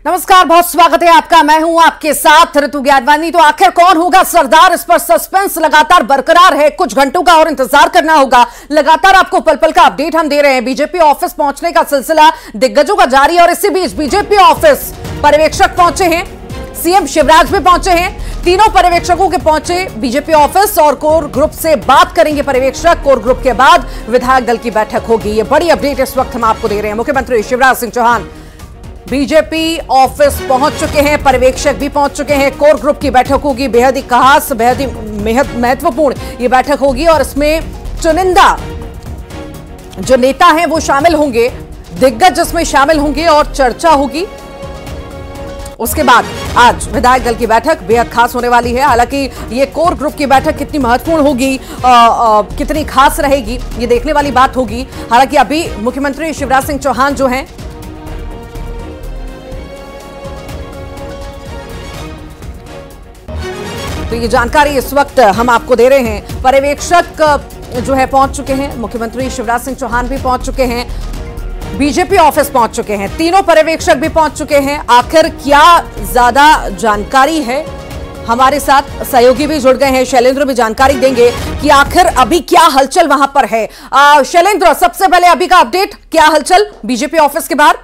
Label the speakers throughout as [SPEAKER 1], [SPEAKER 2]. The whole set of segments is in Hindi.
[SPEAKER 1] नमस्कार, बहुत स्वागत है आपका। मैं हूं आपके साथ ऋतु ज्ञानवानी। तो आखिर कौन होगा सरदार, इस पर सस्पेंस लगातार बरकरार है। कुछ घंटों का और इंतजार करना होगा। लगातार आपको पल पल का अपडेट हम दे रहे हैं। बीजेपी ऑफिस पहुंचने का सिलसिला दिग्गजों का जारी है और इसी बीच बीजेपी ऑफिस पर्यवेक्षक पहुंचे हैं, सीएम शिवराज भी पहुंचे हैं। तीनों पर्यवेक्षकों के पहुंचे बीजेपी ऑफिस और कोर ग्रुप से बात करेंगे पर्यवेक्षक। कोर ग्रुप के बाद विधायक दल की बैठक होगी। ये बड़ी अपडेट इस वक्त हम आपको दे रहे हैं। मुख्यमंत्री शिवराज सिंह चौहान बीजेपी ऑफिस पहुंच चुके हैं, पर्यवेक्षक भी पहुंच चुके हैं। कोर ग्रुप की बैठक होगी, बेहद ही खास, बेहद ही महत्वपूर्ण ये बैठक होगी और इसमें चुनिंदा जो नेता हैं वो शामिल होंगे, दिग्गज इसमें शामिल होंगे और चर्चा होगी। उसके बाद आज विधायक दल की बैठक बेहद खास होने वाली है। हालांकि ये कोर ग्रुप की बैठक कितनी महत्वपूर्ण होगी, कितनी खास रहेगी, ये देखने वाली बात होगी। हालांकि अभी मुख्यमंत्री शिवराज सिंह चौहान जो हैं तो ये जानकारी इस वक्त हम आपको दे रहे हैं। पर्यवेक्षक जो है पहुंच चुके हैं, मुख्यमंत्री शिवराज सिंह चौहान भी पहुंच चुके हैं, बीजेपी ऑफिस पहुंच चुके हैं, तीनों पर्यवेक्षक भी पहुंच चुके हैं। आखिर क्या ज्यादा जानकारी है, हमारे साथ सहयोगी भी जुड़ गए हैं, शैलेंद्र भी जानकारी देंगे कि आखिर अभी क्या हलचल वहां पर है। शैलेंद्र, सबसे पहले अभी का अपडेट, क्या हलचल बीजेपी ऑफिस के बाहर?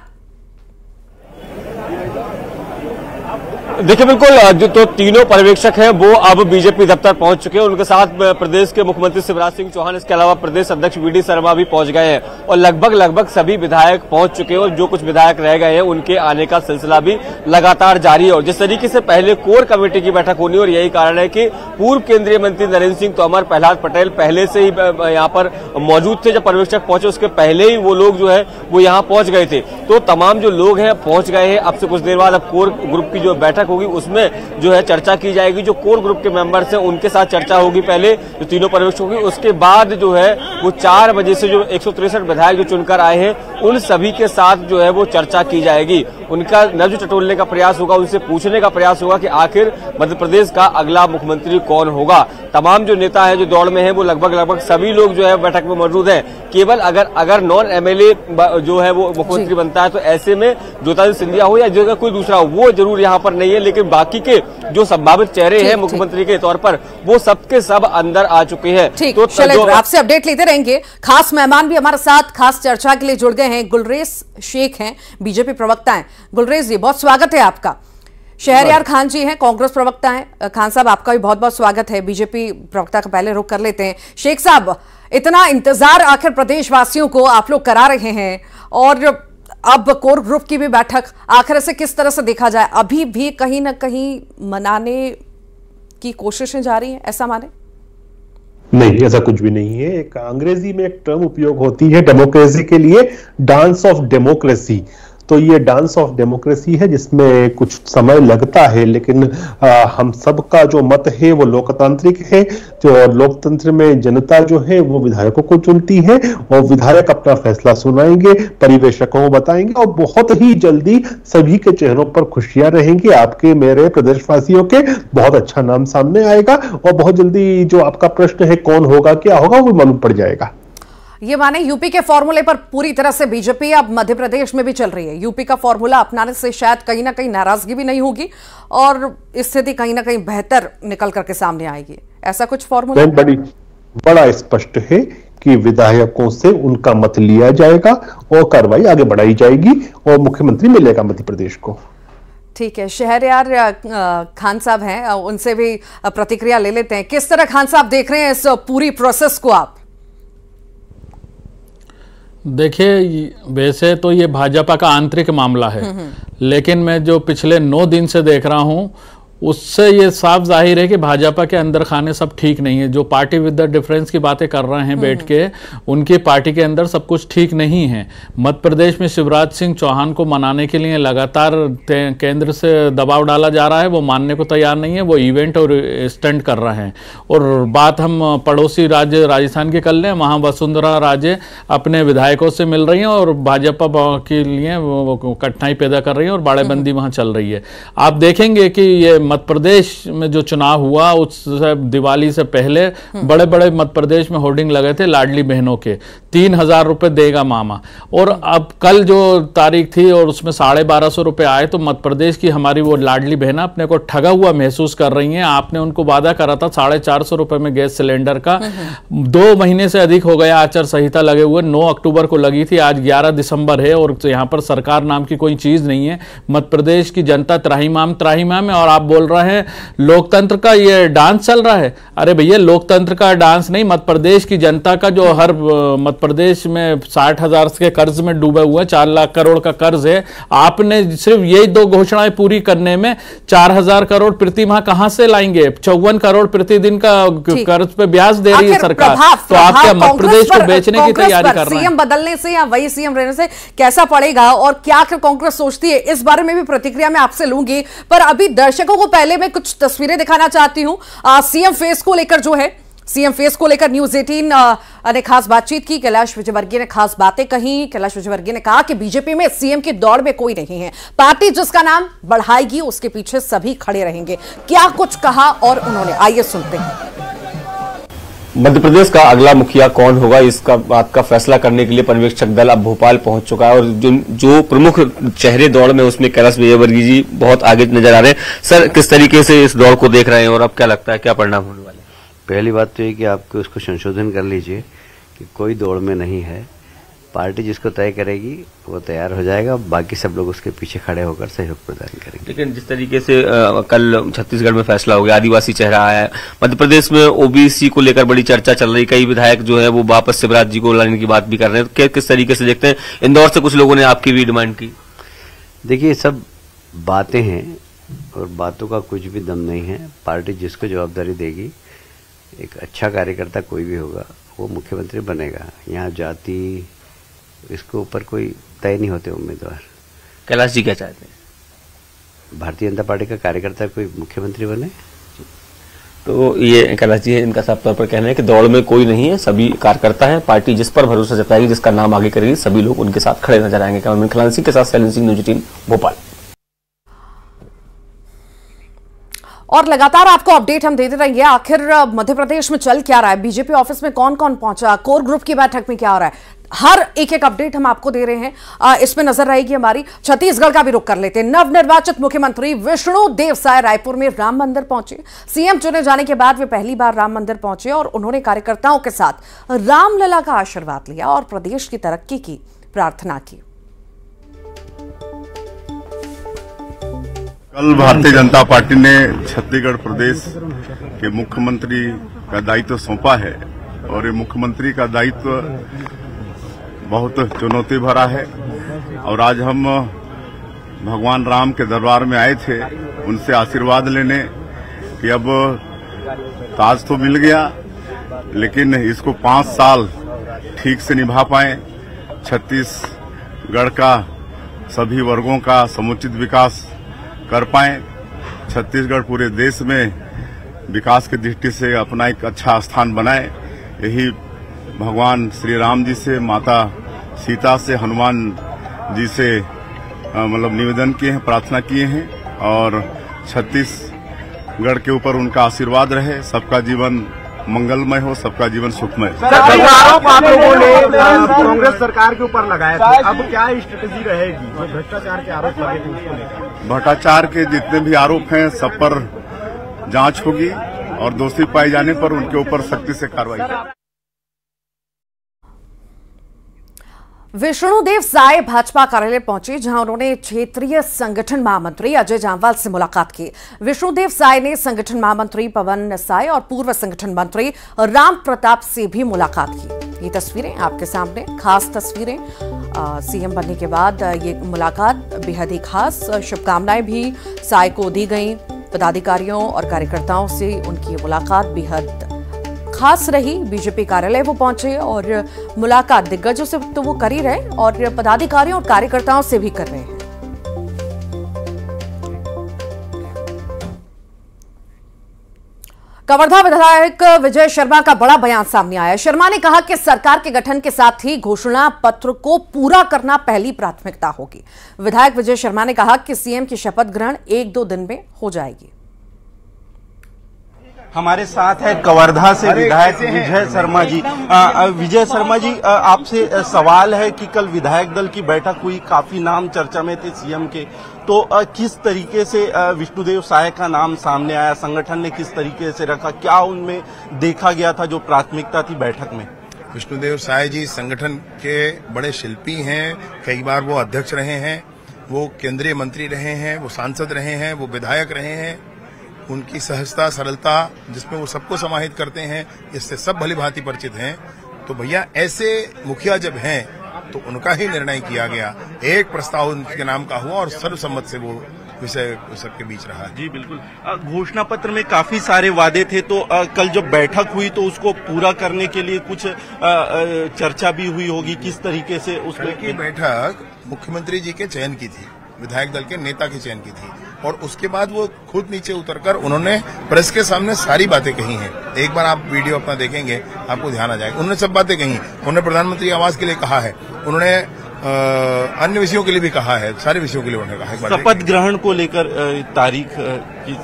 [SPEAKER 2] देखिए, बिल्कुल जो तो तीनों पर्यवेक्षक हैं वो अब बीजेपी दफ्तर पहुंच चुके हैं। उनके साथ प्रदेश के मुख्यमंत्री शिवराज सिंह चौहान, इसके अलावा प्रदेश अध्यक्ष वीडी शर्मा भी पहुंच गए हैं और लगभग सभी विधायक पहुंच चुके हैं और जो कुछ विधायक रह गए हैं उनके आने का सिलसिला भी लगातार जारी है। और जिस तरीके से पहले कोर कमेटी की बैठक होनी, और यही कारण है कि पूर्व केंद्रीय मंत्री नरेंद्र सिंह तोमर, प्रहलाद पटेल पहले से ही यहाँ पर मौजूद थे। जब पर्यवेक्षक पहुंचे उसके पहले ही वो लोग जो है वो यहाँ पहुंच गए थे। तो तमाम जो लोग हैं पहुंच गए हैं। अब से कुछ देर बाद अब कोर ग्रुप की जो बैठक होगी उसमें जो है चर्चा की जाएगी। जो कोर ग्रुप के मेंबर्स हैं उनके साथ चर्चा होगी पहले, जो तीनों पर्यवेक्षकों की। उसके बाद जो है वो 4 बजे से जो 163 विधायक जो चुनकर आए हैं उन सभी के साथ जो है वो चर्चा की जाएगी। उनका नब्ज टटोलने का प्रयास होगा, उनसे पूछने का प्रयास होगा कि आखिर मध्य प्रदेश का अगला मुख्यमंत्री कौन होगा। तमाम जो नेता है जो दौड़ में है वो लगभग सभी लोग जो है बैठक में मौजूद हैं। केवल अगर नॉन एमएलए जो है वो मुख्यमंत्री बनता है तो ऐसे में ज्योतिरादित्य सिंधिया हो या जो कोई दूसरा हो वो जरूर यहाँ पर नहीं है, लेकिन बाकी के जो संभावित चेहरे हैं मुख्यमंत्री के तौर पर वो सबके सब अंदर आ चुके हैं।
[SPEAKER 1] तो आपसे अपडेट लेते रहेंगे। खास मेहमान भी हमारे साथ खास चर्चा के लिए जुड़ गए हैं। गुलरेज शेख हैं, बीजेपी प्रवक्ता हैं। गुलरेज जी, बहुत स्वागत है आपका। शहरयार खान जी हैं, कांग्रेस प्रवक्ता हैं। खान साहब, आपका भी बहुत बहुत स्वागत है। बीजेपी प्रवक्ता का पहले रुख कर लेते हैं। शेख साहब, इतना इंतजार आखिर प्रदेशवासियों को आप लोग करा रहे हैं और अब कोर ग्रुप की भी बैठक, आखिर से किस तरह से देखा जाए? अभी भी कहीं ना कहीं मनाने की कोशिशें जारी हैं, ऐसा माने?
[SPEAKER 3] नहीं, ऐसा कुछ भी नहीं है। एक अंग्रेजी में एक टर्म उपयोग होती है डेमोक्रेसी के लिए, डांस ऑफ डेमोक्रेसी। तो ये डांस ऑफ डेमोक्रेसी है जिसमें कुछ समय लगता है, लेकिन हम सबका जो मत है वो लोकतांत्रिक है। जो लोकतंत्र में जनता जो है वो विधायकों को चुनती है और विधायक अपना फैसला सुनाएंगे, पर्यवेक्षकों को बताएंगे और बहुत ही जल्दी सभी के चेहरों पर खुशियां रहेंगी। आपके, मेरे, प्रदेशवासियों के बहुत अच्छा नाम सामने आएगा और बहुत जल्दी जो आपका प्रश्न है कौन होगा क्या होगा वो मालूम पड़ जाएगा।
[SPEAKER 1] ये माने यूपी के फॉर्मूले पर पूरी तरह से बीजेपी अब मध्य प्रदेश में भी चल रही है। यूपी का फॉर्मूला अपनाने से शायद कहीं ना कहीं नाराजगी भी नहीं होगी और स्थिति कहीं ना कहीं बेहतर निकल करके सामने आएगी। ऐसा कुछ फॉर्मूला
[SPEAKER 3] बड़ा स्पष्ट है कि विधायकों से उनका मत लिया जाएगा और कार्रवाई आगे बढ़ाई जाएगी और मुख्यमंत्री मिलेगा मध्य प्रदेश को।
[SPEAKER 1] ठीक है, शहरयार खान साहब हैं, उनसे भी प्रतिक्रिया ले लेते हैं। किस तरह खान साहब देख रहे हैं इस पूरी प्रोसेस को आप?
[SPEAKER 4] देखिए, वैसे तो ये भाजपा का आंतरिक मामला है, लेकिन मैं जो पिछले 9 दिन से देख रहा हूँ उससे ये साफ जाहिर है कि भाजपा के अंदर खाने सब ठीक नहीं है। जो पार्टी विद द डिफरेंस की बातें कर रहे हैं बैठ के, उनकी पार्टी के अंदर सब कुछ ठीक नहीं है। मध्य प्रदेश में शिवराज सिंह चौहान को मनाने के लिए लगातार केंद्र से दबाव डाला जा रहा है, वो मानने को तैयार नहीं है, वो इवेंट और स्टंट कर रहे हैं। और बात हम पड़ोसी राज्य राजस्थान की कर लें, वहाँ वसुंधरा राजे अपने विधायकों से मिल रही हैं और भाजपा के लिए वो कठिनाई पैदा कर रही है और बाड़ेबंदी वहाँ चल रही है। आप देखेंगे कि ये मध्य प्रदेश में जो चुनाव हुआ उस दिवाली से पहले बड़े बड़े मध्य प्रदेश में होर्डिंग लगे थे लाडली बहनों के, 3,000 रुपए देगा मामा। और अब कल जो तारीख थी और उसमें 1250 रुपए आए, तो मध्य प्रदेश की हमारी वो लाडली बहना अपने को ठगा हुआ महसूस कर रही हैं। आपने उनको वादा करा था 450 रुपए में गैस सिलेंडर का, 2 महीने से अधिक हो गया आचार संहिता लगे हुए, 9 अक्टूबर को लगी थी, आज 11 दिसंबर है और यहाँ पर सरकार नाम की कोई चीज नहीं है। मध्य प्रदेश की जनता त्राहिमाम त्राहिमाम है और आप बोल रहे हैं लोकतंत्र का ये डांस चल रहा है। अरे भैया, लोकतंत्र का डांस नहीं, मध्य प्रदेश की जनता का जो हर मध्य प्रदेश में 60,000 के कर्ज में डूबे हुए 4 लाख करोड़ का कर्ज है। आपने सिर्फ यही 2 घोषणाएं पूरी करने में 4,000 करोड़ प्रति माह कहां से लाएंगे? 54 करोड़ प्रतिदिन का कर्ज पे ब्याज दे रही है सरकार। तो आप क्या मध्य प्रदेश को बेचने की तैयारी कर रहे हैं?
[SPEAKER 1] सीएम बदलने से या वही सीएम रहने से कैसा पड़ेगा और क्या कांग्रेस सोचती है, इस बारे में भी प्रतिक्रिया मैं आपसे लूंगी। पर अभी दर्शकों को पहले मैं कुछ तस्वीरें दिखाना चाहती हूं। सीएम फेस को लेकर जो है, सीएम फेस को लेकर न्यूज 18 ने खास बातचीत की। कैलाश विजयवर्गीय ने खास बातें कही। कैलाश विजयवर्गीय ने कहा कि बीजेपी में सीएम की दौड़ में कोई नहीं है, पार्टी जिसका नाम बढ़ाएगी उसके पीछे सभी खड़े रहेंगे। क्या कुछ कहा और उन्होंने, आइए सुनते हैं।
[SPEAKER 2] मध्य प्रदेश का अगला मुखिया कौन होगा, इसका बात का फैसला करने के लिए पर्यवेक्षक दल अब भोपाल पहुंच चुका है और जो प्रमुख चेहरे दौड़ में उसमें कैलाश विजयवर्गीय जी बहुत आगे नजर आ रहे हैं। सर, किस तरीके से इस दौड़ को देख रहे हैं और अब क्या लगता है क्या परिणाम होने वाले?
[SPEAKER 5] पहली बात तो ये कि आपको उसको संशोधन कर लीजिए कि कोई दौड़ में नहीं है, पार्टी जिसको तय करेगी वो तैयार हो जाएगा, बाकी सब लोग उसके पीछे खड़े होकर सहयोग प्रदान करेंगे।
[SPEAKER 2] लेकिन जिस तरीके से कल छत्तीसगढ़ में फैसला हो गया, आदिवासी चेहरा आया है, मध्य प्रदेश में ओबीसी को लेकर बड़ी चर्चा चल रही, कई विधायक जो है वो वापस शिवराज जी को लाने की बात भी कर रहे हैं, तो किस तरीके से देखते हैं? इंदौर से कुछ लोगों ने आपकी भी डिमांड की।
[SPEAKER 5] देखिए, सब बातें हैं और बातों का कुछ भी दम नहीं है। पार्टी जिसको जवाबदारी देगी, एक अच्छा कार्यकर्ता कोई भी होगा वो मुख्यमंत्री बनेगा। यहाँ जाति इसके ऊपर कोई तय नहीं होते उम्मीदवार।
[SPEAKER 2] कैलाश जी क्या चाहते हैं?
[SPEAKER 5] भारतीय जनता पार्टी का कार्यकर्ता कोई मुख्यमंत्री बने।
[SPEAKER 2] तो ये कैलाश जी इनका साफ तौर पर कहना है कि दौड़ में कोई नहीं है, सभी कार्यकर्ता है, पार्टी जिस पर भरोसा जताएगी, जिसका नाम आगे करेगी, सभी लोग उनके साथ खड़े नजर आएंगे। कैमरामैन खिलान सिंह के साथ शैलेंद्र सिंह, न्यूज़ 18 भोपाल।
[SPEAKER 1] और लगातार आपको अपडेट हम देते रहेंगे। आखिर मध्य प्रदेश में चल क्या रहा है, बीजेपी ऑफिस में कौन कौन पहुंचा, कोर ग्रुप की बैठक में क्या हो रहा है, हर एक अपडेट हम आपको दे रहे हैं। इसमें नजर रहेगी हमारी। छत्तीसगढ़ का भी रुख कर लेते हैं। नवनिर्वाचित मुख्यमंत्री विष्णुदेव साय रायपुर में राम मंदिर पहुंचे। सीएम चुने जाने के बाद वे पहली बार राम मंदिर पहुंचे और उन्होंने कार्यकर्ताओं के साथ रामलला का आशीर्वाद लिया और प्रदेश की तरक्की की प्रार्थना की।
[SPEAKER 6] कल भारतीय जनता पार्टी ने छत्तीसगढ़ प्रदेश के मुख्यमंत्री का दायित्व सौंपा है और ये मुख्यमंत्री का दायित्व बहुत चुनौती भरा है। और आज हम भगवान राम के दरबार में आए थे उनसे आशीर्वाद लेने कि अब ताज तो मिल गया, लेकिन इसको 5 साल ठीक से निभा पाए, छत्तीसगढ़ का सभी वर्गों का समुचित विकास कर पाए, छत्तीसगढ़ पूरे देश में विकास की दृष्टि से अपना एक अच्छा स्थान बनाए। यही भगवान श्री राम जी से, माता सीता से, हनुमान जी से मतलब निवेदन किए हैं, प्रार्थना किए हैं और छत्तीसगढ़ के ऊपर उनका आशीर्वाद रहे, सबका जीवन मंगलमय हो, सबका जीवन सुखमय।
[SPEAKER 7] आरोप आप लोगों ने कांग्रेस सरकार के ऊपर लगाया था, अब क्या स्ट्रेटेजी रहेगी? भ्रष्टाचार के आरोप लगे थे उसको लेकर।
[SPEAKER 6] भ्रष्टाचार के जितने भी आरोप हैं सब पर जांच होगी और दोषी पाए जाने पर उनके ऊपर सख्ती से कार्रवाई।
[SPEAKER 1] विष्णुदेव साय भाजपा कार्यालय पहुंचे, जहां उन्होंने क्षेत्रीय संगठन महामंत्री अजय जामवाल से मुलाकात की। विष्णुदेव साय ने संगठन महामंत्री पवन साय और पूर्व संगठन मंत्री राम प्रताप से भी मुलाकात की। ये तस्वीरें आपके सामने, खास तस्वीरें। सीएम बनने के बाद ये मुलाकात बेहद ही खास। शुभकामनाएं भी साय को दी गई। पदाधिकारियों और कार्यकर्ताओं से उनकी मुलाकात बेहद खास रही। बीजेपी कार्यालय वो पहुंचे और मुलाकात दिग्गजों से तो वो कर ही रहे और पदाधिकारियों और कार्यकर्ताओं से भी कर रहे हैं। कवर्धा विधायक विजय शर्मा का बड़ा बयान सामने आया। शर्मा ने कहा कि सरकार के गठन के साथ ही घोषणा पत्र को पूरा करना पहली प्राथमिकता होगी। विधायक विजय शर्मा ने कहा कि सीएम की शपथ ग्रहण 1-2 दिन में हो जाएगी।
[SPEAKER 8] हमारे साथ है कवर्धा से विधायक विजय शर्मा जी। विजय शर्मा जी, आपसे सवाल है कि कल विधायक दल की बैठक हुई, काफी नाम चर्चा में थे सीएम के, तो किस तरीके से विष्णुदेव साय का नाम सामने आया, संगठन ने किस तरीके से रखा, क्या उनमें देखा गया था जो प्राथमिकता थी बैठक में?
[SPEAKER 9] विष्णुदेव साय जी संगठन के बड़े शिल्पी हैं, कई बार वो अध्यक्ष रहे हैं, वो केंद्रीय मंत्री रहे हैं, वो सांसद रहे हैं, वो विधायक रहे हैं। उनकी सहजता, सरलता, जिसमें वो सबको समाहित करते हैं, इससे सब भली भांति परिचित हैं। तो भैया ऐसे मुखिया जब हैं तो उनका ही निर्णय किया गया, एक प्रस्ताव उनके नाम का हुआ और सर्वसम्मत से वो विषय सबके बीच रहा।
[SPEAKER 8] जी बिल्कुल। घोषणा पत्र में काफी सारे वादे थे, तो कल जब बैठक हुई तो उसको पूरा करने के लिए कुछ चर्चा भी हुई होगी, किस तरीके से उसकी
[SPEAKER 9] बैठक मुख्यमंत्री जी के चयन की थी, विधायक दल के नेता के चयन की थी, और उसके बाद वो खुद नीचे उतरकर उन्होंने प्रेस के सामने सारी बातें कही हैं। एक बार आप वीडियो अपना देखेंगे आपको ध्यान आ जाएगा। उन्होंने सब बातें कही, उन्होंने प्रधानमंत्री आवास के लिए कहा है, उन्होंने अन्य विषयों के लिए भी कहा है, सारे विषयों के लिए उन्होंने कहा है।
[SPEAKER 8] शपथ ग्रहण को लेकर तारीख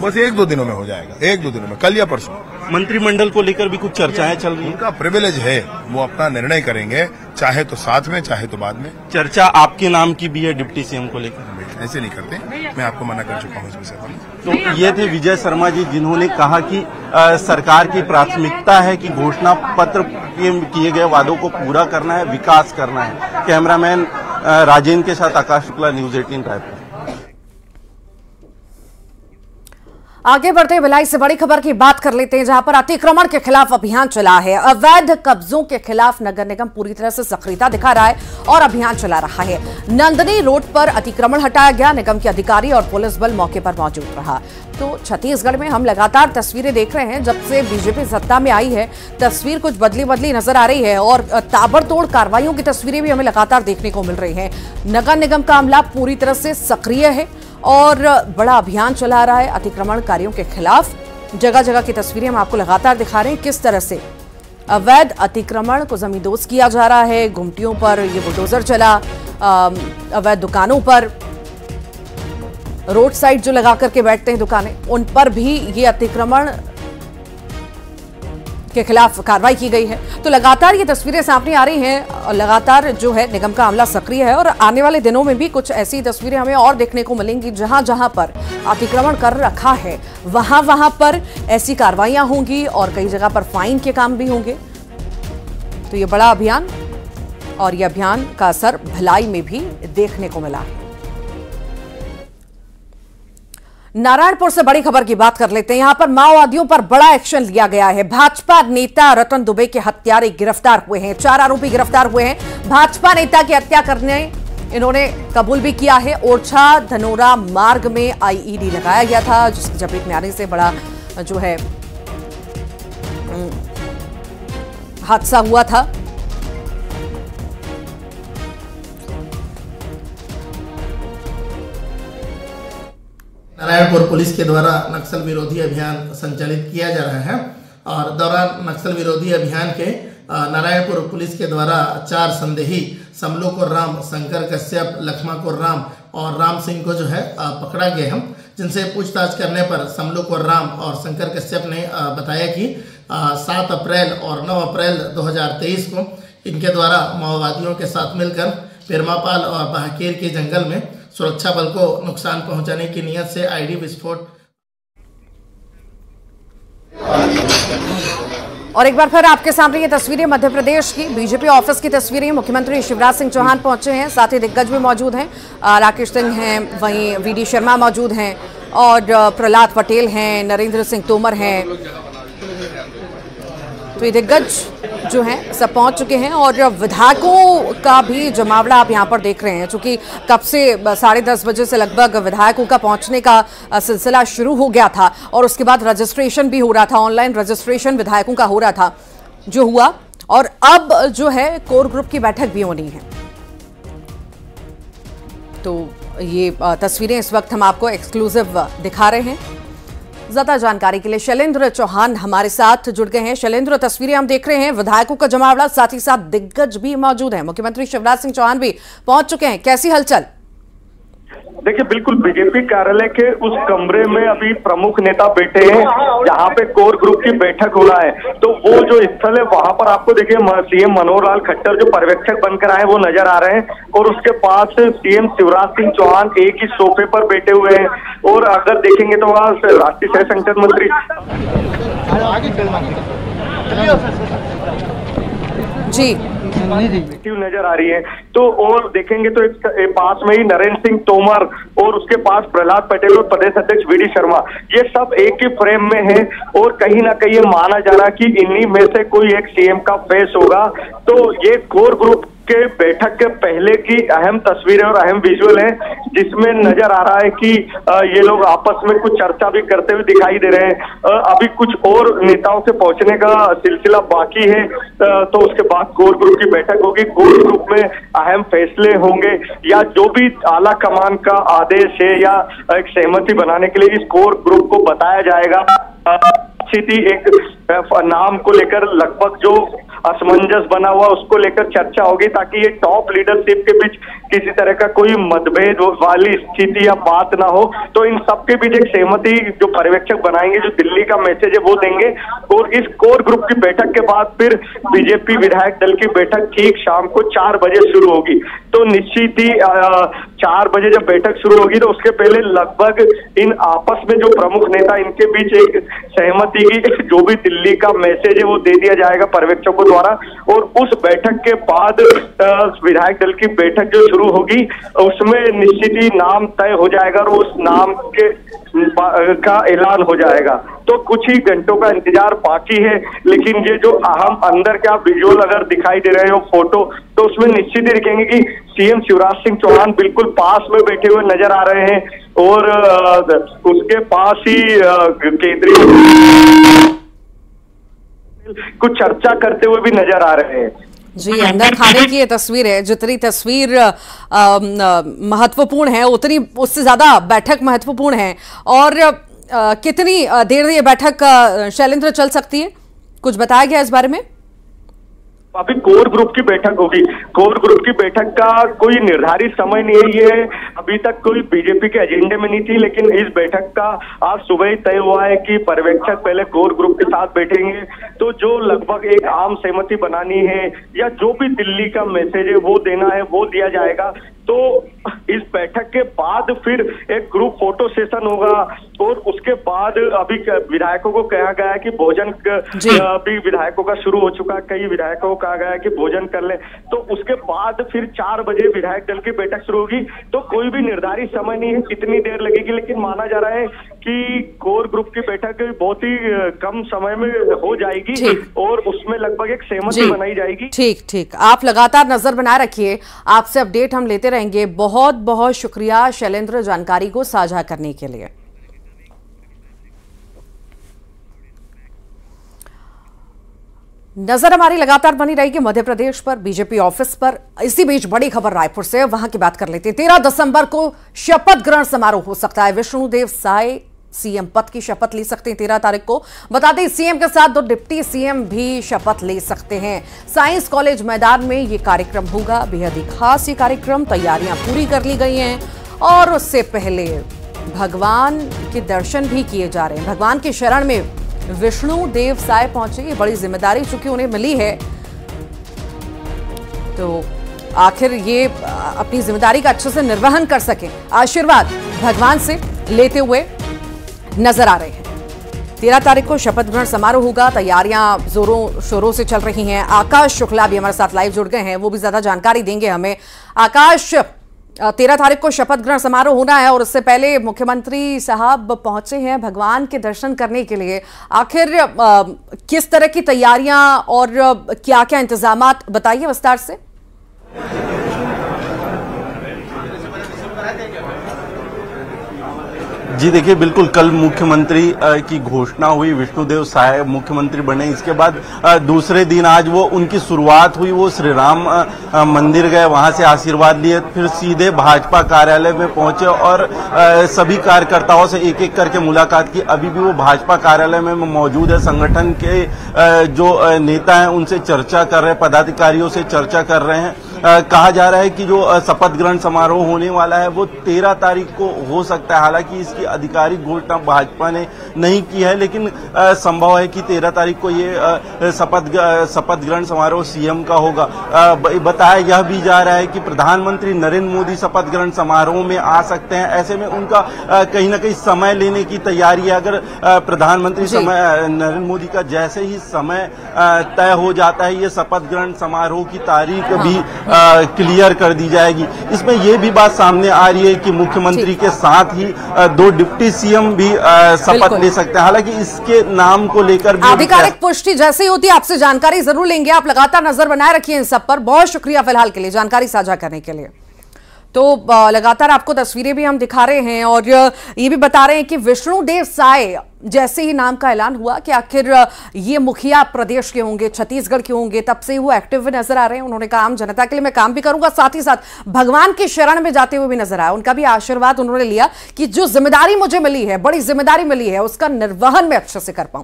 [SPEAKER 9] बस 1-2 दिनों में हो जाएगा, 1-2 दिनों में, कल या परसों।
[SPEAKER 8] मंत्रिमंडल को लेकर भी कुछ चर्चाएं चल रही हैं।
[SPEAKER 9] उनका प्रिविलेज है, वो अपना निर्णय करेंगे, चाहे तो साथ में चाहे तो बाद में।
[SPEAKER 8] चर्चा आपके नाम की भी है डिप्टी सीएम को लेकर?
[SPEAKER 9] ऐसे नहीं करते, मैं आपको मना कर चुका हूँ इस विषय पर।
[SPEAKER 8] तो ये थे विजय शर्मा जी, जिन्होंने कहा कि सरकार की प्राथमिकता है कि घोषणा पत्र किए गए वादों को पूरा करना है, विकास करना है। कैमरामैन राजेंद्र के साथ आकाश शुक्ला, न्यूज 18 रायपुर।
[SPEAKER 1] आगे बढ़ते भिलाई से बड़ी खबर की बात कर लेते हैं, जहां पर अतिक्रमण के खिलाफ अभियान चला है। अवैध कब्जों के खिलाफ नगर निगम पूरी तरह से सक्रियता दिखा रहा है और अभियान चला रहा है। नंदनी रोड पर अतिक्रमण हटाया गया, निगम के अधिकारी और पुलिस बल मौके पर मौजूद रहा। तो छत्तीसगढ़ में हम लगातार तस्वीरें देख रहे हैं, जब से बीजेपी सत्ता में आई है तस्वीर कुछ बदली नजर आ रही है और ताबड़तोड़ कार्रवाइयों की तस्वीरें भी हमें लगातार देखने को मिल रही है। नगर निगम का अमला पूरी तरह से सक्रिय है और बड़ा अभियान चला रहा है अतिक्रमणकारियों के खिलाफ। जगह जगह की तस्वीरें हम आपको लगातार दिखा रहे हैं, किस तरह से अवैध अतिक्रमण को जमींदोज किया जा रहा है। गुमटियों पर ये बुलडोजर चला, अवैध दुकानों पर, रोड साइड जो लगा करके बैठते हैं दुकानें, उन पर भी ये अतिक्रमण के खिलाफ कार्रवाई की गई है। तो लगातार ये तस्वीरें सामने आ रही हैं और लगातार जो है निगम का अमला सक्रिय है और आने वाले दिनों में भी कुछ ऐसी तस्वीरें हमें और देखने को मिलेंगी। जहां जहां पर अतिक्रमण कर रखा है वहां पर ऐसी कार्रवाइयां होंगी और कई जगह पर फाइन के काम भी होंगे। तो ये बड़ा अभियान और ये अभियान का असर भिलाई में भी देखने को मिला है। नारायणपुर से बड़ी खबर की बात कर लेते हैं। यहां पर माओवादियों पर बड़ा एक्शन लिया गया है। भाजपा नेता रतन दुबे के हत्यारे गिरफ्तार हुए हैं, 4 आरोपी गिरफ्तार हुए हैं। भाजपा नेता की हत्या करने इन्होंने कबूल भी किया है। ओरछा धनोरा मार्ग में आईईडी लगाया गया था, जिसकी चपेट में आने से बड़ा जो है हादसा हुआ था।
[SPEAKER 10] नारायणपुर पुलिस के द्वारा नक्सल विरोधी अभियान संचालित किया जा रहा है और दौरान नक्सल विरोधी अभियान के नारायणपुर पुलिस के द्वारा 4 संदेही समलोकुर राम, शंकर कश्यप, लक्ष्माकुर राम और राम सिंह को जो है पकड़ा गया है, जिनसे पूछताछ करने पर समलोकुर राम और शंकर कश्यप ने बताया कि 7 अप्रैल और 9 अप्रैल 2023 को इनके द्वारा माओवादियों के साथ मिलकर पेरमापाल और बहाकेर के जंगल में सुरक्षा बल को नुकसान पहुंचाने की नियत से आईडी विस्फोट।
[SPEAKER 1] और एक बार फिर आपके सामने ये तस्वीरें मध्य प्रदेश की बीजेपी ऑफिस की तस्वीरें। मुख्यमंत्री शिवराज सिंह चौहान पहुंचे हैं, साथ ही दिग्गज भी मौजूद हैं, राकेश सिंह हैं, वहीं वीडी शर्मा मौजूद हैं और प्रहलाद पटेल हैं, नरेंद्र सिंह तोमर हैं। तो ये दिग्गज जो हैं सब पहुंच चुके हैं और विधायकों का भी जमावड़ा आप यहां पर देख रहे हैं, क्योंकि कब से 10:30 बजे से लगभग विधायकों का पहुंचने का सिलसिला शुरू हो गया था और उसके बाद रजिस्ट्रेशन भी हो रहा था, ऑनलाइन रजिस्ट्रेशन विधायकों का हो रहा था जो हुआ, और अब जो है कोर ग्रुप की बैठक भी होनी है। तो ये तस्वीरें इस वक्त हम आपको एक्सक्लूसिव दिखा रहे हैं। ज्यादा जानकारी के लिए शैलेंद्र चौहान हमारे साथ जुड़ गए हैं। शैलेंद्र, तस्वीरें हम देख रहे हैं, विधायकों का जमावड़ा, साथ ही साथ दिग्गज भी मौजूद हैं, मुख्यमंत्री शिवराज सिंह चौहान भी पहुंच चुके हैं, कैसी हलचल?
[SPEAKER 11] देखिए बिल्कुल बीजेपी कार्यालय के उस कमरे में अभी प्रमुख नेता बैठे हैं जहां पे कोर ग्रुप की बैठक हो रहा है। तो वो जो स्थल है वहां पर आपको देखिए सीएम मनोहर लाल खट्टर जो पर्यवेक्षक बनकर आए वो नजर आ रहे हैं और उसके पास सीएम शिवराज सिंह चौहान एक ही सोफे पर बैठे हुए हैं। और अगर देखेंगे तो वहाँ राष्ट्रीय सह संगठन मंत्री
[SPEAKER 1] जी
[SPEAKER 11] नजर आ रही है। तो और देखेंगे तो एक पास में ही नरेंद्र सिंह तोमर और उसके पास प्रहलाद पटेल और प्रदेश अध्यक्ष वीडी शर्मा, ये सब एक ही फ्रेम में है और कहीं ना कहीं ये माना जा रहा है कि इन्हीं में से कोई एक सीएम का फेस होगा। तो ये कोर ग्रुप के बैठक के पहले की अहम तस्वीरें और अहम विजुअल हैं जिसमें नजर आ रहा है कि ये लोग आपस में कुछ चर्चा भी करते हुए दिखाई दे रहे हैं। अभी कुछ और नेताओं के पहुंचने का सिलसिला बाकी है, तो उसके बाद कोर ग्रुप की बैठक होगी। कोर ग्रुप में अहम फैसले होंगे या जो भी आला कमान का आदेश है या एक सहमति बनाने के लिए इस कोर ग्रुप को बताया जाएगा। एक नाम को लेकर लगभग जो असमंजस बना हुआ उसको लेकर चर्चा होगी ताकि ये टॉप लीडरशिप के बीच किसी तरह का कोई मतभेद वाली स्थिति या बात ना हो। तो इन सब के बीच एक सहमति जो पर्यवेक्षक बनाएंगे, जो दिल्ली का मैसेज है वो देंगे। और इस कोर ग्रुप की बैठक के बाद फिर बीजेपी विधायक दल की बैठक ठीक शाम को 4 बजे शुरू होगी। तो निश्चित ही 4 बजे जब बैठक शुरू होगी तो उसके पहले लगभग इन आपस में जो प्रमुख नेता इनके बीच एक सहमति की जो भी दिल्ली का मैसेज है वो दे दिया जाएगा पर्यवेक्षकों द्वारा। और उस बैठक के बाद विधायक दल की बैठक जो शुरू होगी उसमें निश्चित ही नाम तय हो जाएगा और उस नाम के का ऐलान हो जाएगा। तो कुछ ही घंटों का इंतजार बाकी है, लेकिन ये जो अहम अंदर क्या विजुअल अगर दिखाई दे रहे हो फोटो, तो उसमें निश्चित ही दिखेंगे कि सीएम शिवराज सिंह चौहान बिल्कुल पास में बैठे हुए नजर आ रहे हैं और उसके पास ही केंद्रीय कुछ चर्चा करते हुए भी नजर आ रहे हैं।
[SPEAKER 1] जी, अंदर खाने की ये तस्वीर है। जितनी तस्वीर महत्वपूर्ण है उतनी उससे ज्यादा बैठक महत्वपूर्ण है। और कितनी देर ये बैठक शैलेंद्र चल सकती है, कुछ बताया गया इस बारे में?
[SPEAKER 11] अभी कोर ग्रुप की बैठक होगी। कोर ग्रुप की बैठक का कोई निर्धारित समय नहीं है, ये अभी तक कोई बीजेपी के एजेंडे में नहीं थी, लेकिन इस बैठक का आज सुबह ही तय हुआ है कि पर्यवेक्षक पहले कोर ग्रुप के साथ बैठेंगे। तो जो लगभग एक आम सहमति बनानी है या जो भी दिल्ली का मैसेज है वो देना है वो दिया जाएगा। तो इस बैठक के बाद फिर एक ग्रुप फोटो सेशन होगा और उसके बाद अभी विधायकों को कहा गया है कि भोजन भी विधायकों का शुरू हो चुका है। कई विधायकों को कहा गया है कि भोजन कर ले। तो उसके बाद फिर 4 बजे विधायक दल की बैठक शुरू होगी। तो कोई भी निर्धारित समय नहीं है कितनी देर लगेगी, लेकिन माना जा रहा है कि कोर ग्रुप की बैठक बहुत ही कम समय में हो जाएगी और उसमें लगभग एक सहमति बनाई जाएगी।
[SPEAKER 1] ठीक, आप लगातार नजर बनाए रखिए, आपसे अपडेट हम लेते रहेंगे। बहुत बहुत शुक्रिया शैलेंद्र जानकारी को साझा करने के लिए। नजर हमारी लगातार बनी रहेगी मध्य प्रदेश पर, बीजेपी ऑफिस पर। इसी बीच बड़ी खबर रायपुर से, वहां की बात कर लेते हैं। 13 दिसंबर को शपथ ग्रहण समारोह हो सकता है। विष्णुदेव साय सीएम पद की शपथ ले सकते हैं 13 तारीख को। बता दें सीएम के साथ 2 डिप्टी सीएम भी शपथ ले सकते हैं। साइंस कॉलेज मैदान में ये कार्यक्रम होगा। बेहद ही खास ये कार्यक्रम, तैयारियां पूरी कर ली गई हैं और उससे पहले भगवान के दर्शन भी किए जा रहे हैं। भगवान के शरण में विष्णुदेव साय पहुंचे। ये बड़ी जिम्मेदारी चूंकि उन्हें मिली है, तो आखिर ये अपनी जिम्मेदारी का अच्छे से निर्वहन कर सके, आशीर्वाद भगवान से लेते हुए नजर आ रहे हैं। 13 तारीख को शपथ ग्रहण समारोह होगा। तैयारियां जोरों शोरों से चल रही हैं। आकाश शुक्ला भी हमारे साथ लाइव जुड़ गए हैं, वो भी ज्यादा जानकारी देंगे हमें। आकाश, 13 तारीख को शपथ ग्रहण समारोह होना है और उससे पहले मुख्यमंत्री साहब पहुंचे हैं भगवान के दर्शन करने के लिए। आखिर किस तरह की तैयारियां और क्या क्या इंतजामात, बताइए विस्तार से।
[SPEAKER 8] जी देखिए, बिल्कुल कल मुख्यमंत्री की घोषणा हुई, विष्णुदेव साय मुख्यमंत्री बने। इसके बाद दूसरे दिन आज वो उनकी शुरुआत हुई, वो श्री राम मंदिर गए, वहां से आशीर्वाद लिए, फिर सीधे भाजपा कार्यालय में पहुंचे और सभी कार्यकर्ताओं से एक एक करके मुलाकात की। अभी भी वो भाजपा कार्यालय में मौजूद है। संगठन के जो नेता हैं उनसे चर्चा कर रहे हैं, पदाधिकारियों से चर्चा कर रहे हैं। कहा जा रहा है कि जो शपथ ग्रहण समारोह होने वाला है वो 13 तारीख को हो सकता है। हालांकि इसकी आधिकारिक घोषणा भाजपा ने नहीं की है, लेकिन संभव है कि 13 तारीख को ये शपथ ग्रहण समारोह सीएम का होगा। बताया यह भी जा रहा है कि प्रधानमंत्री नरेंद्र मोदी शपथ ग्रहण समारोह में आ सकते हैं। ऐसे में उनका कहीं ना कहीं समय लेने की तैयारी है। अगर प्रधानमंत्री नरेंद्र मोदी का जैसे ही समय तय हो जाता है, ये शपथ ग्रहण समारोह की तारीख भी क्लियर कर दी जाएगी। इसमें यह भी बात सामने आ रही है कि मुख्यमंत्री के साथ ही 2 डिप्टी सीएम भी शपथ ले सकते हैं। हालांकि इसके नाम को लेकर भी
[SPEAKER 1] आधिकारिक पुष्टि जैसी होती है आपसे जानकारी जरूर लेंगे। आप लगातार नजर बनाए रखिए इन सब पर। बहुत शुक्रिया फिलहाल के लिए जानकारी साझा करने के लिए। तो लगातार आपको तस्वीरें भी हम दिखा रहे हैं और ये भी बता रहे हैं कि विष्णुदेव साय जैसे ही नाम का ऐलान हुआ कि आखिर ये मुखिया प्रदेश के होंगे, छत्तीसगढ़ के होंगे, तब से वो एक्टिव नजर आ रहे हैं। उन्होंने कहा आम जनता के लिए मैं काम भी करूंगा, साथ ही साथ भगवान की शरण में जाते हुए भी नजर आया। उनका भी आशीर्वाद उन्होंने लिया कि जो जिम्मेदारी मुझे मिली है, बड़ी जिम्मेदारी मिली है, उसका निर्वहन मैं अच्छे से कर पाऊं।